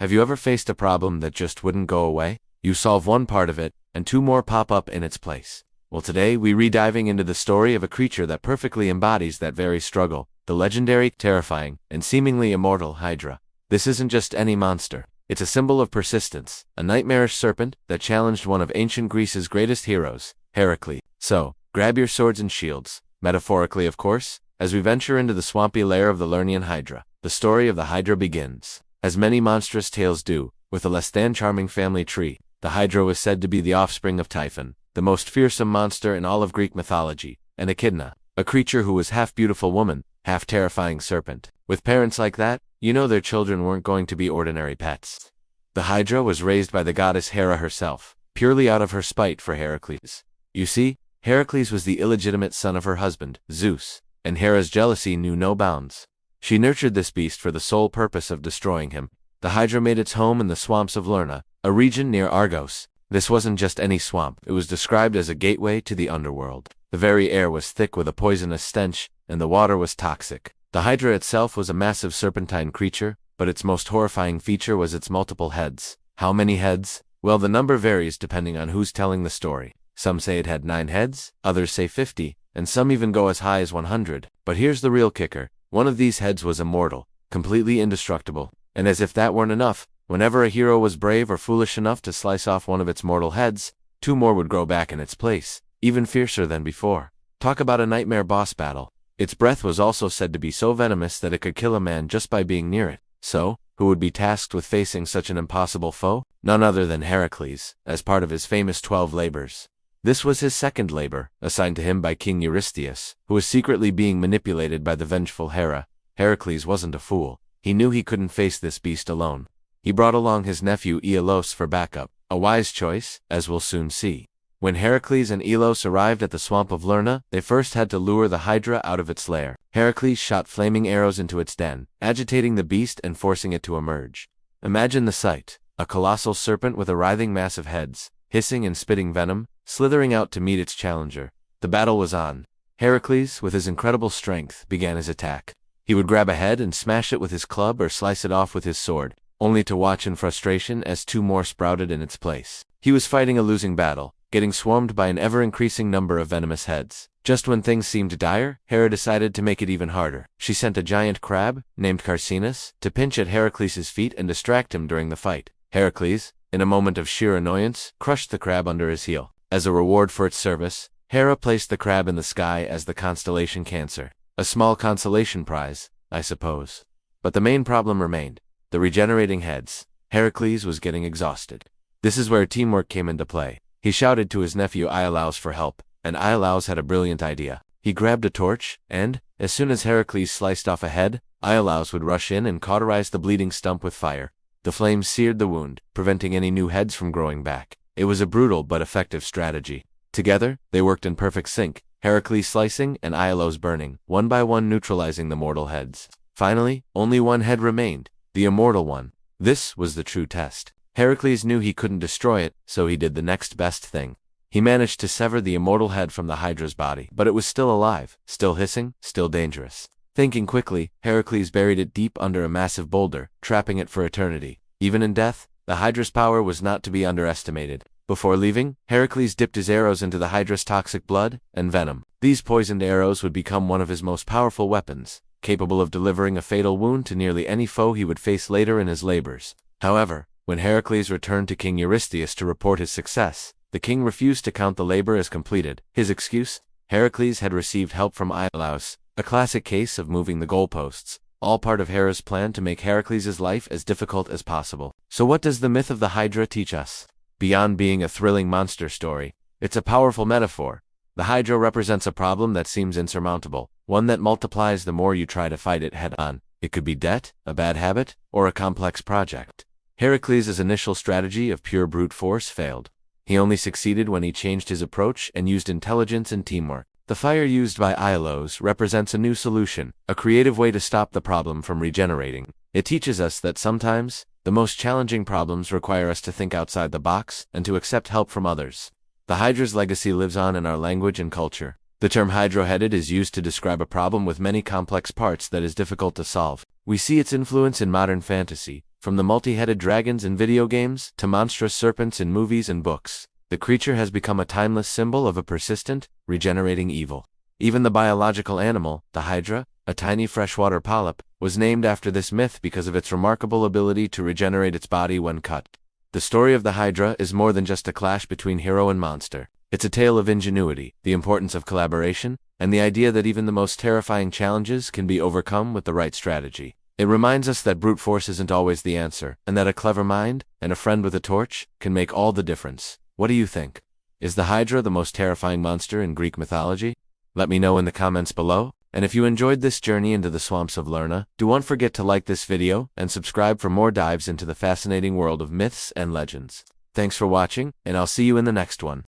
Have you ever faced a problem that just wouldn't go away? You solve one part of it, and two more pop up in its place. Well, today we're diving into the story of a creature that perfectly embodies that very struggle, the legendary, terrifying, and seemingly immortal Hydra. This isn't just any monster. It's a symbol of persistence, a nightmarish serpent that challenged one of ancient Greece's greatest heroes, Hercules. So, grab your swords and shields, metaphorically of course, as we venture into the swampy lair of the Lernaean Hydra. The story of the Hydra begins, as many monstrous tales do, with a less-than-charming family tree. The Hydra was said to be the offspring of Typhon, the most fearsome monster in all of Greek mythology, and Echidna, a creature who was half beautiful woman, half terrifying serpent. With parents like that, you know their children weren't going to be ordinary pets. The Hydra was raised by the goddess Hera herself, purely out of her spite for Hercules. You see, Hercules was the illegitimate son of her husband, Zeus, and Hera's jealousy knew no bounds. She nurtured this beast for the sole purpose of destroying him. The Hydra made its home in the swamps of Lerna, a region near Argos. This wasn't just any swamp, it was described as a gateway to the underworld. The very air was thick with a poisonous stench, and the water was toxic. The Hydra itself was a massive serpentine creature, but its most horrifying feature was its multiple heads. How many heads? Well, the number varies depending on who's telling the story. Some say it had 9 heads, others say 50, and some even go as high as 100. But here's the real kicker. One of these heads was immortal, completely indestructible. And as if that weren't enough, whenever a hero was brave or foolish enough to slice off one of its mortal heads, 2 more would grow back in its place, even fiercer than before. Talk about a nightmare boss battle. Its breath was also said to be so venomous that it could kill a man just by being near it. So, who would be tasked with facing such an impossible foe? None other than Hercules, as part of his famous 12 labors. This was his second labor, assigned to him by King Eurystheus, who was secretly being manipulated by the vengeful Hera. Hercules wasn't a fool. He knew he couldn't face this beast alone. He brought along his nephew Iolaus for backup, a wise choice, as we'll soon see. When Hercules and Iolaus arrived at the swamp of Lerna, they first had to lure the Hydra out of its lair. Hercules shot flaming arrows into its den, agitating the beast and forcing it to emerge. Imagine the sight, a colossal serpent with a writhing mass of heads, hissing and spitting venom, slithering out to meet its challenger. The battle was on. Hercules, with his incredible strength, began his attack. He would grab a head and smash it with his club or slice it off with his sword, only to watch in frustration as 2 more sprouted in its place. He was fighting a losing battle, getting swarmed by an ever-increasing number of venomous heads. Just when things seemed dire, Hera decided to make it even harder. She sent a giant crab, named Carcinus, to pinch at Hercules' feet and distract him during the fight. Hercules, in a moment of sheer annoyance, crushed the crab under his heel. As a reward for its service, Hera placed the crab in the sky as the constellation Cancer. A small consolation prize, I suppose. But the main problem remained: the regenerating heads. Hercules was getting exhausted. This is where teamwork came into play. He shouted to his nephew Iolaus for help, and Iolaus had a brilliant idea. He grabbed a torch, and, as soon as Hercules sliced off a head, Iolaus would rush in and cauterize the bleeding stump with fire. The flames seared the wound, preventing any new heads from growing back. It was a brutal but effective strategy. Together, they worked in perfect sync, Hercules slicing and Iolaus burning, one by one neutralizing the mortal heads. Finally, only one head remained, the immortal one. This was the true test. Hercules knew he couldn't destroy it, so he did the next best thing. He managed to sever the immortal head from the Hydra's body, but it was still alive, still hissing, still dangerous. Thinking quickly, Hercules buried it deep under a massive boulder, trapping it for eternity. Even in death, the Hydra's power was not to be underestimated. Before leaving, Hercules dipped his arrows into the Hydra's toxic blood and venom. These poisoned arrows would become one of his most powerful weapons, capable of delivering a fatal wound to nearly any foe he would face later in his labors. However, when Hercules returned to King Eurystheus to report his success, the king refused to count the labor as completed. His excuse? Hercules had received help from Iolaus, a classic case of moving the goalposts, all part of Hera's plan to make Hercules' life as difficult as possible. So what does the myth of the Hydra teach us? Beyond being a thrilling monster story, it's a powerful metaphor. The Hydra represents a problem that seems insurmountable, one that multiplies the more you try to fight it head-on. It could be debt, a bad habit, or a complex project. Hercules' initial strategy of pure brute force failed. He only succeeded when he changed his approach and used intelligence and teamwork. The fire used by Iolaus represents a new solution, a creative way to stop the problem from regenerating. It teaches us that sometimes, the most challenging problems require us to think outside the box and to accept help from others. The Hydra's legacy lives on in our language and culture. The term hydra-headed is used to describe a problem with many complex parts that is difficult to solve. We see its influence in modern fantasy, From the multi-headed dragons in video games to monstrous serpents in movies and books, the creature has become a timeless symbol of a persistent, regenerating evil. Even the biological animal, the Hydra, a tiny freshwater polyp, was named after this myth because of its remarkable ability to regenerate its body when cut. The story of the Hydra is more than just a clash between hero and monster. It's a tale of ingenuity, the importance of collaboration, and the idea that even the most terrifying challenges can be overcome with the right strategy. It reminds us that brute force isn't always the answer, and that a clever mind, and a friend with a torch, can make all the difference. What do you think? Is the Hydra the most terrifying monster in Greek mythology? Let me know in the comments below, and if you enjoyed this journey into the swamps of Lerna, don't forget to like this video and subscribe for more dives into the fascinating world of myths and legends. Thanks for watching, and I'll see you in the next one.